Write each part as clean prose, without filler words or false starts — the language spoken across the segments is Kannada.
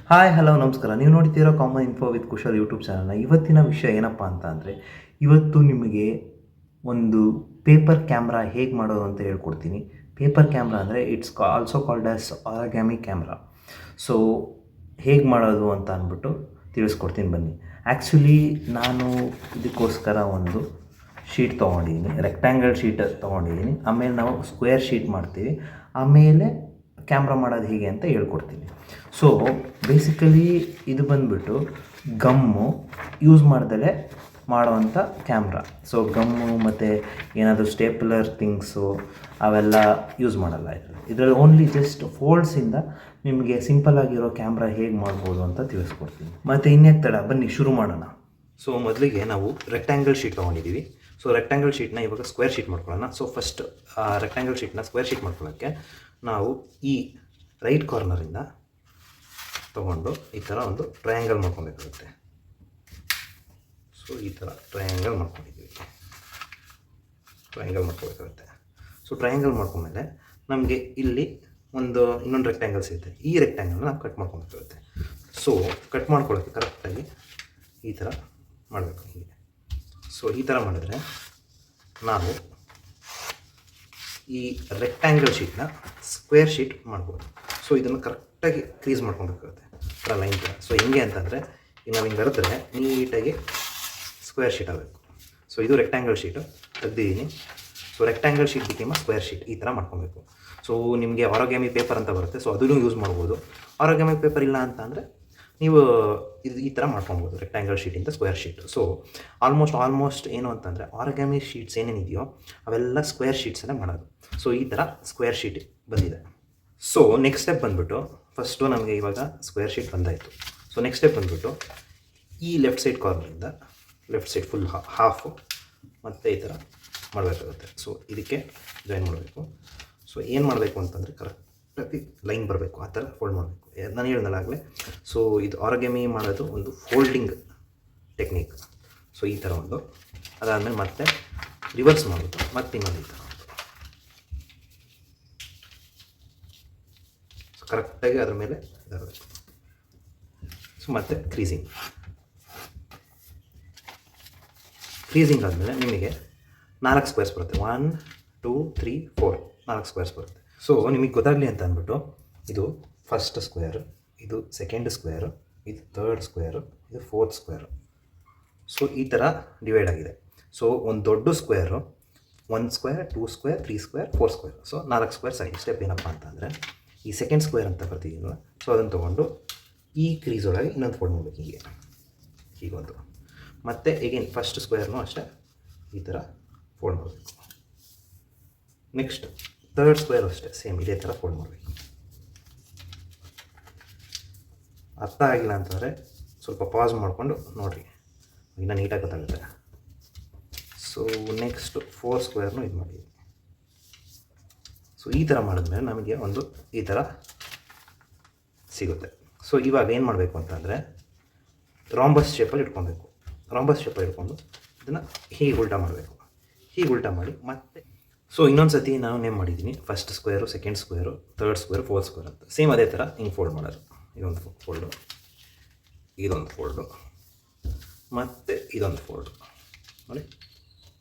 ಹಾಯ್ ಹಲೋ ನಮಸ್ಕಾರ. ನೀವು ನೋಡ್ತಿರೋ common info with Kushal YouTube ಚಾನಲ್ನ. ಇವತ್ತಿನ ವಿಷಯ ಏನಪ್ಪ ಅಂತ ಅಂದರೆ, ಇವತ್ತು ನಿಮಗೆ ಒಂದು ಪೇಪರ್ ಕ್ಯಾಮ್ರಾ ಹೇಗೆ ಮಾಡೋದು ಅಂತ ಹೇಳ್ಕೊಡ್ತೀನಿ. ಪೇಪರ್ ಕ್ಯಾಮ್ರಾ ಅಂದರೆ it's also called as origami camera. So ಹೇಗೆ ಮಾಡೋದು ಅಂತ ಅಂದ್ಬಿಟ್ಟು ತಿಳಿಸ್ಕೊಡ್ತೀನಿ ಬನ್ನಿ. ಆ್ಯಕ್ಚುಲಿ ನಾನು ಇದಕ್ಕೋಸ್ಕರ ಒಂದು ಶೀಟ್ ತೊಗೊಂಡಿದ್ದೀನಿ, ರೆಕ್ಟ್ಯಾಂಗಲ್ ಶೀಟ್ ತೊಗೊಂಡಿದ್ದೀನಿ. ಆಮೇಲೆ ನಾವು ಸ್ಕ್ವೇರ್ ಶೀಟ್ ಮಾಡ್ತೀವಿ, ಆಮೇಲೆ ಕ್ಯಾಮ್ರಾ ಮಾಡೋದು ಹೇಗೆ ಅಂತ ಹೇಳ್ಕೊಡ್ತೀನಿ. ಸೊ ಬೇಸಿಕಲಿ ಇದು ಬಂದುಬಿಟ್ಟು ಗಮ್ಮು ಯೂಸ್ ಮಾಡ್ದಲೇ ಮಾಡೋವಂಥ ಕ್ಯಾಮ್ರಾ. ಸೊ ಗಮ್ಮು ಮತ್ತು ಏನಾದರೂ ಸ್ಟೇಪ್ಲರ್ ಥಿಂಗ್ಸು ಅವೆಲ್ಲ ಯೂಸ್ ಮಾಡಲ್ಲ ಇದರಲ್ಲಿ ಓನ್ಲಿ ಜಸ್ಟ್ ಫೋಲ್ಡ್ಸಿಂದ ನಿಮಗೆ ಸಿಂಪಲ್ಲಾಗಿರೋ ಕ್ಯಾಮ್ರಾ ಹೇಗೆ ಮಾಡ್ಬೋದು ಅಂತ ತಿಳಿಸ್ಕೊಡ್ತೀನಿ. ಮತ್ತು ಇನ್ಯಾಕೆ ತಡ, ಬನ್ನಿ ಶುರು ಮಾಡೋಣ. ಸೊ ಮೊದಲಿಗೆ ನಾವು ರೆಕ್ಟ್ಯಾಂಗಲ್ ಶೀಟ್ ತೊಗೊಂಡಿದ್ದೀವಿ. ಸೊ ರೆಕ್ಟ್ಯಾಂಗಲ್ ಶೀಟ್ನ ಇವಾಗ ಸ್ಕ್ವೇರ್ ಶೀಟ್ ಮಾಡ್ಕೊಳ್ಳೋಣ. ಸೊ ಫಸ್ಟ್ ರೆಕ್ಟ್ಯಾಂಗಲ್ ಶೀಟ್ನ ಸ್ಕ್ವೇರ್ ಶೀಟ್ ಮಾಡ್ಕೊಳ್ಳೋಕ್ಕೆ ನಾವು ಈ ರೈಟ್ ಕಾರ್ನರಿಂದ ತೊಗೊಂಡು ಈ ಥರ ಒಂದು ಟ್ರಯಾಂಗಲ್ ಮಾಡ್ಕೊಬೇಕಾಗುತ್ತೆ. ಸೊ ಈ ಥರ ಟ್ರಯಾಂಗಲ್ ಮಾಡ್ಕೊಂಡಿದ್ದೀವಿ, ಟ್ರಯಾಂಗಲ್ ಮಾಡ್ಕೋಬೇಕಾಗುತ್ತೆ. ಸೊ ಟ್ರಯಾಂಗಲ್ ಮಾಡ್ಕೊಂಡ್ಮೇಲೆ ನಮಗೆ ಇಲ್ಲಿ ಇನ್ನೊಂದು ರೆಕ್ಟ್ಯಾಂಗಲ್ ಸಿಗುತ್ತೆ. ಈ ರೆಕ್ಟ್ಯಾಂಗಲ್ನ ನಾವು ಕಟ್ ಮಾಡ್ಕೊಬೇಕಾಗುತ್ತೆ. ಸೊ ಕಟ್ ಮಾಡ್ಕೊಳ್ಳೋಕ್ಕೆ ಕರೆಕ್ಟಾಗಿ ಈ ಥರ ಮಾಡಬೇಕು, ಹೀಗೆ. ಸೊ ಈ ಥರ ಮಾಡಿದ್ರೆ ನಾವು ಈ ರೆಕ್ಟ್ಯಾಂಗಲ್ ಶೀಟ್ನ ಸ್ಕ್ವೇರ್ ಶೀಟ್ ಮಾಡ್ಬೋದು. ಸೊ ಇದನ್ನು ಕರೆಕ್ಟಾಗಿ ಕ್ರೀಸ್ ಮಾಡ್ಕೊಬೇಕಾಗುತ್ತೆ, ಥರ ಲೈನ್ ಥರ. ಸೊ ಹೆಂಗೆ ಅಂತಂದರೆ, ಈಗ ನಾವು ಹಿಂಗೆ ಬರೆದ್ರೆ ನೀಟಾಗಿ ಸ್ಕ್ವೇರ್ ಶೀಟ್ ಆಗಬೇಕು. ಸೊ ಇದು ರೆಕ್ಟ್ಯಾಂಗಲ್ ಶೀಟು ತೆಗ್ದಿದ್ದೀನಿ. So rectangle sheet became square sheet, ಈ ಥರ ಮಾಡ್ಕೊಬೇಕು. ಸೊ ನಿಮಗೆ ಆರೋಗ್ಯಾಮಿ ಪೇಪರ್ ಅಂತ ಬರುತ್ತೆ, ಸೊ ಅದನ್ನು ಯೂಸ್ ಮಾಡ್ಬೋದು. ಆರೋಗ್ಯಾಮಿ ಪೇಪರ್ ಇಲ್ಲ ಅಂತ ಅಂದರೆ ನೀವು ಈ ಥರ ಮಾಡ್ಕೊಬೋದು, ರೆಕ್ಟ್ಯಾಂಗಲ್ ಶೀಟಿಂದ ಸ್ಕ್ವೇರ್ ಶೀಟ್. ಸೊ ಆಲ್ಮೋಸ್ಟ್ ಏನು ಅಂತಂದರೆ ಆರೋಗ್ಯಾಮಿ ಶೀಟ್ಸ್ ಏನೇನಿದೆಯೋ ಅವೆಲ್ಲ ಸ್ಕ್ವೇರ್ ಶೀಟ್ಸನ್ನೇ ಮಾಡೋದು. ಸೊ ಈ ಥರ ಸ್ಕ್ವೇರ್ ಶೀಟ್ ಬಂದಿದೆ. ಸೊ ನೆಕ್ಸ್ಟ್ ಸ್ಟೆಪ್ ಬಂದುಬಿಟ್ಟು, ಫಸ್ಟು ನಮಗೆ ಇವಾಗ ಸ್ಕ್ವೇರ್ ಶೀಟ್ ಬಂದಾಯಿತು. ಸೊ ನೆಕ್ಸ್ಟ್ ಸ್ಟೆಪ್ ಬಂದುಬಿಟ್ಟು ಈ ಲೆಫ್ಟ್ ಸೈಡ್ ಕಾರ್ನರಿಂದ ಲೆಫ್ಟ್ ಸೈಡ್ ಫುಲ್ ಹಾಫು ಮತ್ತು ಈ ಥರ ಮಾಡಬೇಕಾಗುತ್ತೆ. ಸೊ ಇದಕ್ಕೆ ಜಾಯಿನ್ ಮಾಡಬೇಕು. ಸೊ ಏನು ಮಾಡಬೇಕು ಅಂತಂದರೆ ಕರೆಕ್ಟಾಗಿ ಲೈನ್ ಬರಬೇಕು, ಆ ಥರ ಫೋಲ್ಡ್ ಮಾಡಬೇಕು. ನಾನು ಹೇಳಿದಲ್ಲಾಗಲೇ, ಸೊ ಇದು ಆರೋಗ್ಯಾಮಿ ಮಾಡೋದು ಒಂದು ಫೋಲ್ಡಿಂಗ್ ಟೆಕ್ನಿಕ್. ಸೊ ಈ ಥರ ಒಂದು, ಅದಾದಮೇಲೆ ಮತ್ತೆ ರಿವರ್ಸ್ ಮಾಡೋದು, ಮತ್ತೆ ಇನ್ನೊಂದು ಈ ಥರ ಕರೆಕ್ಟಾಗಿ ಅದ್ರ ಮೇಲೆ ಇದಾಗಬೇಕು. ಸೊ ಮತ್ತೆ ಕ್ರೀಸಿಂಗ್ ಆದಮೇಲೆ ನಿಮಗೆ 4 ಸ್ಕ್ವೇರ್ಸ್ ಬರುತ್ತೆ. 1 2 3 4 4 ಸ್ಕ್ವೇರ್ಸ್ ಬರುತ್ತೆ. ಸೊ ನಿಮಗೆ ಗೊತ್ತಾಗಲಿ ಅಂತ ಅಂದ್ಬಿಟ್ಟು, ಇದು ಫಸ್ಟ್ ಸ್ಕ್ವೇರು, ಇದು ಸೆಕೆಂಡ್ ಸ್ಕ್ವೇರು, ಇದು ಥರ್ಡ್ ಸ್ಕ್ವೇರು, ಇದು ಫೋರ್ತ್ ಸ್ಕ್ವೇರು. ಸೊ ಈ ಥರ ಡಿವೈಡ್ ಆಗಿದೆ. ಸೊ ಒಂದು ದೊಡ್ಡ square 1 square 2 square 3 square 4 square. So 4 squares ಆಗಿದೆ. ಸ್ಟೆಪ್ ಏನಪ್ಪ ಅಂತಂದರೆ, ಈ ಸೆಕೆಂಡ್ ಸ್ಕ್ವೇರ್ ಅಂತ ಬರ್ತಿದ್ದೀನಲ್ಲ, ಸೊ ಅದನ್ನು ತೊಗೊಂಡು ಈ ಕ್ರೀಸ್ ಒಳಗೆ ಇನ್ನೊಂದು ಫೋಲ್ಡ್ ಮಾಡಬೇಕು, ಹೀಗೊಂದು. ಮತ್ತು ಎಗೇನ್ ಫಸ್ಟ್ ಸ್ಕ್ವೇರ್ನೂ ಅಷ್ಟೇ ಈ ಥರ ಫೋಲ್ಡ್ ಮಾಡಬೇಕು. ನೆಕ್ಸ್ಟ್ ಥರ್ಡ್ ಸ್ಕ್ವೇರು ಅಷ್ಟೇ ಸೇಮ್ ಇದೇ ಥರ ಫೋಲ್ಡ್ ಮಾಡಬೇಕು. ಅರ್ಥ ಆಗಿಲ್ಲ ಅಂತಂದರೆ ಸ್ವಲ್ಪ ಪಾಸ್ ಮಾಡಿಕೊಂಡು ನೋಡಿರಿ, ಇನ್ನೂ ನೀಟಾಗಿ ಗೊತ್ತಾಗುತ್ತೆ. ಸೊ ನೆಕ್ಸ್ಟ್ 4 ಸ್ಕ್ವೇರ್ನೂ ಇದು ಮಾಡಿ. ಸೊ ಈ ಥರ ಮಾಡಿದ್ಮೇಲೆ ನಮಗೆ ಒಂದು ಈ ಥರ ಸಿಗುತ್ತೆ. ಸೊ ಇವಾಗ ಏನು ಮಾಡಬೇಕು ಅಂತಂದರೆ, ರಾಂಬಸ್ ಶೇಪಲ್ಲಿ ಇಟ್ಕೊಬೇಕು. ರಾಂಬಸ್ ಶೇಪಲ್ಲಿ ಇಟ್ಕೊಂಡು ಇದನ್ನು ಹೀಗೆ ಉಲ್ಟಾ ಮಾಡಬೇಕು. ಹೀಗೆ ಉಲ್ಟಾ ಮಾಡಿ ಮತ್ತೆ ಸೊ ಇನ್ನೊಂದು ಸತಿ ನಾನು ನೇಮ್ ಮಾಡಿದ್ದೀನಿ, first square, second square, third square, fourth square ಅಂತ. ಸೇಮ್ ಅದೇ ಥರ ಹಿಂಗೆ ಫೋಲ್ಡ್ ಮಾಡೋದು. ಇದೊಂದು ಫೋಲ್ಡು, ಇದೊಂದು ಫೋಲ್ಡು, ಮತ್ತು ಇದೊಂದು ಫೋಲ್ಡು ನೋಡಿ,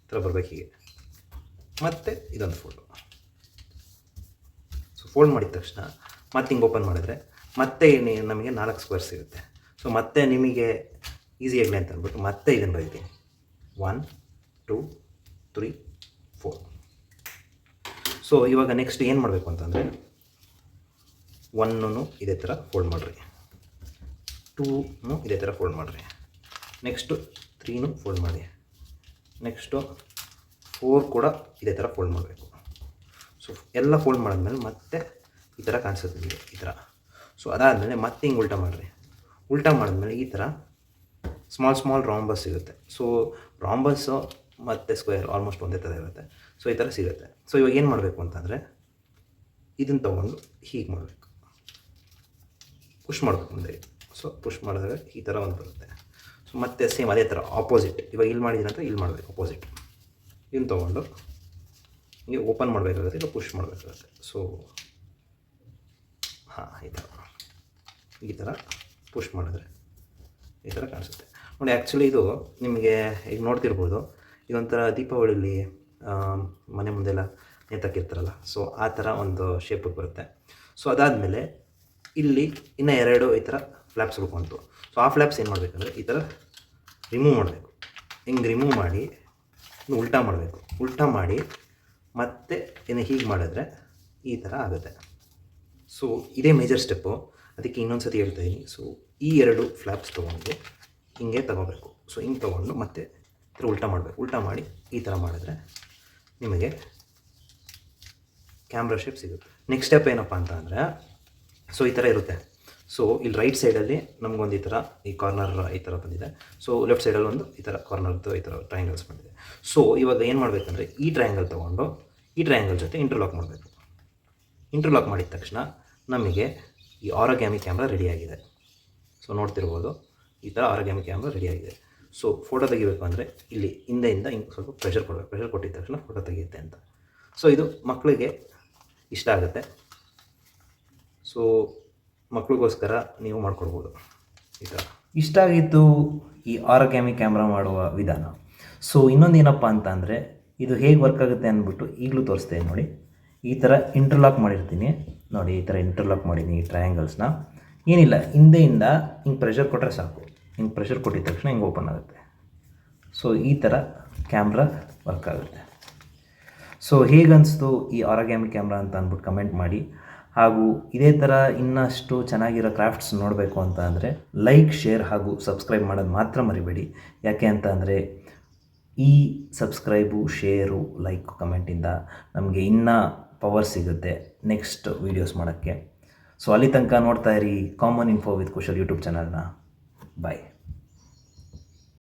ಈ ಥರ ಬರಬೇಕು ಹೀಗೆ. ಮತ್ತು ಇದೊಂದು ಫೋಲ್ಡು. ಸೊ ಫೋಲ್ಡ್ ಮಾಡಿದ ತಕ್ಷಣ ಮತ್ತೆ ಹಿಂಗೆ ಓಪನ್ ಮಾಡಿದ್ರೆ ಮತ್ತೆ ನಮಗೆ 4 ಸ್ಕ್ವೇರ್ಸ್ ಸಿಗುತ್ತೆ. ಸೊ ಮತ್ತೆ ನಿಮಗೆ ಈಸಿ ಆಗಲಿ ಅಂತ ಅಂದ್ಬಿಟ್ಟು ಮತ್ತೆ ಇದನ್ನು ಬರೀತೀನಿ, 1 2 3 4. ಸೊ ಇವಾಗ ನೆಕ್ಸ್ಟ್ ಏನು ಮಾಡಬೇಕು ಅಂತಂದರೆ, 1 ಇದೇ ಥರ ಫೋಲ್ಡ್ ಮಾಡಿರಿ, 2 ಇದೇ ಥರ ಫೋಲ್ಡ್ ಮಾಡಿರಿ, ನೆಕ್ಸ್ಟು 3 ಫೋಲ್ಡ್ ಮಾಡಿ, ನೆಕ್ಸ್ಟು 4 ಕೂಡ ಇದೇ ಥರ ಫೋಲ್ಡ್ ಮಾಡಬೇಕು. ಸೊ ಎಲ್ಲ ಫೋಲ್ಡ್ ಮಾಡಿದ್ಮೇಲೆ ಮತ್ತೆ ಈ ಥರ ಕಾಣಿಸುತ್ತೆ, ಈ ಥರ. ಸೊ ಅದಾದಮೇಲೆ ಮತ್ತೆ ಹಿಂಗೆ ಉಲ್ಟಾ ಮಾಡಿರಿ. ಉಲ್ಟಾ ಮಾಡಿದ್ಮೇಲೆ ಈ ಥರ ಸ್ಮಾಲ್ ರಾಂಬಸ್ ಸಿಗುತ್ತೆ. ಸೊ ರಾಂಬಸ್ಸು ಮತ್ತು ಸ್ಕ್ವೇರ್ ಆಲ್ಮೋಸ್ಟ್ ಒಂದೇ ಥರ ಇರುತ್ತೆ. ಸೊ ಈ ಥರ ಸಿಗುತ್ತೆ. ಸೊ ಇವಾಗ ಏನು ಮಾಡಬೇಕು ಅಂತಂದರೆ, ಇದನ್ನು ತೊಗೊಂಡು ಹೀಗೆ ಮಾಡಬೇಕು, ಪುಷ್ ಮಾಡಬೇಕು ಮುಂದೆ. ಸೊ ಪುಷ್ ಮಾಡಿದಾಗ ಈ ಥರ ಒಂದು ಬರುತ್ತೆ. ಸೊ ಮತ್ತೆ ಸೇಮ್ ಅದೇ ಥರ ಆಪೋಸಿಟ್, ಇವಾಗ ಇಲ್ಲಿ ಮಾಡಿದ್ದೀನಿ ಅಂತ ಇಲ್ಲಿ ಮಾಡಬೇಕು ಆಪೋಸಿಟ್. ಇದನ್ನು ತೊಗೊಂಡು ಹಿಂಗೆ ಓಪನ್ ಮಾಡಬೇಕಾಗುತ್ತೆ, ಇಲ್ಲ ಪುಷ್ ಮಾಡಬೇಕಾಗುತ್ತೆ. ಸೊ ಹಾಂ ಈ ಥರ ಪುಷ್ ಮಾಡಿದ್ರೆ ಈ ಥರ ಕಾಣಿಸುತ್ತೆ ನೋಡಿ. ಆ್ಯಕ್ಚುಲಿ ಇದು ನಿಮಗೆ ಈಗ ನೋಡ್ತಿರ್ಬೋದು, ಇದೊಂಥರ ದೀಪಾವಳಿಲಿ ಮನೆ ಮುಂದೆಲ್ಲ ನೇತಾಕಿರ್ತಾರಲ್ಲ, ಸೊ ಆ ಥರ ಒಂದು ಶೇಪಿಗೆ ಬರುತ್ತೆ. ಸೊ ಅದಾದಮೇಲೆ ಇಲ್ಲಿ ಇನ್ನೂ 2 ಈ ಥರ ಫ್ಲ್ಯಾಪ್ಸ್ಗಳು ಬಂತು. ಸೊ ಆ ಫ್ಲ್ಯಾಪ್ಸ್ ಏನು ಮಾಡಬೇಕಂದ್ರೆ ಈ ಥರ ರಿಮೂವ್ ಮಾಡಬೇಕು. ಹಿಂಗೆ ರಿಮೂವ್ ಮಾಡಿ ಇನ್ನು ಉಲ್ಟಾ ಮಾಡಬೇಕು. ಉಲ್ಟಾ ಮಾಡಿ ಮತ್ತೆ ಇನ್ನು ಹೀಗೆ ಮಾಡಿದ್ರೆ ಈ ಥರ ಆಗುತ್ತೆ. ಸೊ ಇದೇ ಮೇಜರ್ ಸ್ಟೆಪ್ಪು, ಅದಕ್ಕೆ ಇನ್ನೊಂದು ಸತಿ ಹೇಳ್ತಾಯಿದ್ದೀನಿ. ಸೊ ಈ 2 ಫ್ಲ್ಯಾಪ್ಸ್ ತೊಗೊಂಡು ಹಿಂಗೆ ತೊಗೋಬೇಕು. ಸೊ ಹಿಂಗೆ ತೊಗೊಂಡು ಮತ್ತೆ ಈ ಥರ ಉಲ್ಟಾ ಮಾಡಬೇಕು. ಉಲ್ಟಾ ಮಾಡಿ ಈ ಥರ ಮಾಡಿದ್ರೆ ನಿಮಗೆ ಕ್ಯಾಮ್ರಾ ಶೇಪ್ ಸಿಗುತ್ತೆ. ನೆಕ್ಸ್ಟ್ ಸ್ಟೆಪ್ ಏನಪ್ಪ ಅಂತ ಅಂದರೆ, ಸೊ ಈ ಥರ ಇರುತ್ತೆ. ಸೊ ಇಲ್ಲಿ ರೈಟ್ ಸೈಡಲ್ಲಿ ನಮಗೊಂದು ಈ ಥರ ಈ ಕಾರ್ನರ್ ಈ ಥರ ಬಂದಿದೆ. ಸೊ ಲೆಫ್ಟ್ ಸೈಡಲ್ಲಿ ಒಂದು ಈ ಥರ ಕಾರ್ನರ್ದು ಈ ಥರ ಟ್ರಯಾಂಗಲ್ಸ್ ಬಂದಿದೆ. ಸೊ ಇವಾಗ ಏನು ಮಾಡಬೇಕಂದ್ರೆ ಈ ಟ್ರಯಾಂಗಲ್ ತೊಗೊಂಡು ಈ ಟ್ರಯಾಂಗಲ್ ಜೊತೆ ಇಂಟರ್ಲಾಕ್ ಮಾಡಬೇಕು. ಇಂಟರ್ಲಾಕ್ ಮಾಡಿದ ತಕ್ಷಣ ನಮಗೆ ಈ ಆರೋಗ್ಯಾಮಿ ಕ್ಯಾಮ್ರಾ ರೆಡಿಯಾಗಿದೆ. ಸೊ ನೋಡ್ತಿರ್ಬೋದು, ಈ ಥರ ಆರೋಗ್ಯಾಮಿ ಕ್ಯಾಮ್ರಾ ರೆಡಿಯಾಗಿದೆ. ಸೊ ಫೋಟೋ ತೆಗಿಬೇಕು ಅಂದರೆ ಇಲ್ಲಿ ಹಿಂದೆಯಿಂದ ಹಿಂಗೆ ಸ್ವಲ್ಪ ಪ್ರೆಷರ್ ಕೊಡಬೇಕು. ಪ್ರೆಷರ್ ಕೊಟ್ಟಿದ ತಕ್ಷಣ ಫೋಟೋ ತೆಗೆಯುತ್ತೆ ಅಂತ. ಸೊ ಇದು ಮಕ್ಕಳಿಗೆ ಇಷ್ಟ ಆಗುತ್ತೆ. ಸೊ ಮಕ್ಕಳಿಗೋಸ್ಕರ ನೀವು ಮಾಡ್ಕೊಡ್ಬೋದು ಈ ಥರ. ಇಷ್ಟ ಆಗಿತ್ತು ಈ ಆರೋಗ್ಯಾಮಿ ಕ್ಯಾಮ್ರಾ ಮಾಡುವ ವಿಧಾನ. ಸೊ ಇನ್ನೊಂದು ಏನಪ್ಪ ಅಂತ ಅಂದರೆ, ಇದು ಹೇಗೆ ವರ್ಕ್ ಆಗುತ್ತೆ ಅಂದ್ಬಿಟ್ಟು ಈಗಲೂ ತೋರಿಸ್ತೇನೆ ನೋಡಿ. ಈ ಥರ ಇಂಟರ್ಲಾಕ್ ಮಾಡಿರ್ತೀನಿ ನೋಡಿ, ಈ ಥರ ಇಂಟರ್ಲಾಕ್ ಮಾಡಿದ್ದೀನಿ ಈ ಟ್ರಯಾಂಗಲ್ಸ್ನ. ಏನಿಲ್ಲ, ಹಿಂದೆಯಿಂದ ಹಿಂಗೆ ಪ್ರೆಷರ್ ಕೊಟ್ಟರೆ ಸಾಕು. ಹಿಂಗೆ ಪ್ರೆಷರ್ ಕೊಟ್ಟಿದ ತಕ್ಷಣ ಹಿಂಗೆ ಓಪನ್ ಆಗುತ್ತೆ. ಸೊ ಈ ಥರ ಕ್ಯಾಮ್ರಾ ವರ್ಕ್ ಆಗುತ್ತೆ. ಸೊ ಹೇಗನ್ನಿಸ್ತು ಈ ಆರೋಗ್ಯಾಮಿ ಕ್ಯಾಮ್ರಾ ಅಂತ ಅಂದ್ಬಿಟ್ಟು ಕಮೆಂಟ್ ಮಾಡಿ. ಹಾಗೂ ಇದೇ ಥರ ಇನ್ನಷ್ಟು ಚೆನ್ನಾಗಿರೋ ಕ್ರಾಫ್ಟ್ಸ್ ನೋಡಬೇಕು ಅಂತ ಅಂದರೆ ಲೈಕ್, ಶೇರ್ ಹಾಗೂ ಸಬ್ಸ್ಕ್ರೈಬ್ ಮಾಡೋದು ಮಾತ್ರ ಮರಿಬೇಡಿ. ಯಾಕೆ ಅಂತ ಅಂದರೆ ಈ ಸಬ್ಸ್ಕ್ರೈಬು, ಶೇರು, ಲೈಕ್, ಕಮೆಂಟಿಂದ ನಮಗೆ ಇನ್ನೂ ಪವರ್ ಸಿಗುತ್ತೆ ನೆಕ್ಸ್ಟ್ ವೀಡಿಯೋಸ್ ಮಾಡೋಕ್ಕೆ. ಸೊ ಅಲ್ಲಿ ತನಕ ನೋಡ್ತಾ ಇರಿ common info with Kushal YouTube ಚಾನಲ್ನ. ಬಾಯ್.